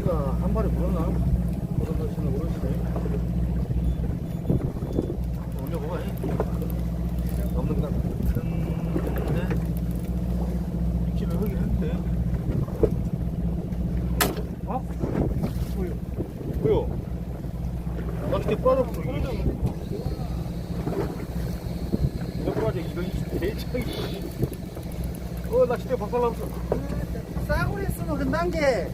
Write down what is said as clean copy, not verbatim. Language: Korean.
낚시가 한 발에 물었나? 그런 낚시는 모르시네. 올려보가 해. 없는 것 같은데. 집에 하긴 했는데. 어? 뭐요? 낚싯대 빠졌어. 이거 빠져. 이거 대창이. 낚싯대 박살났어. 싸구려 쓰면 끝난 게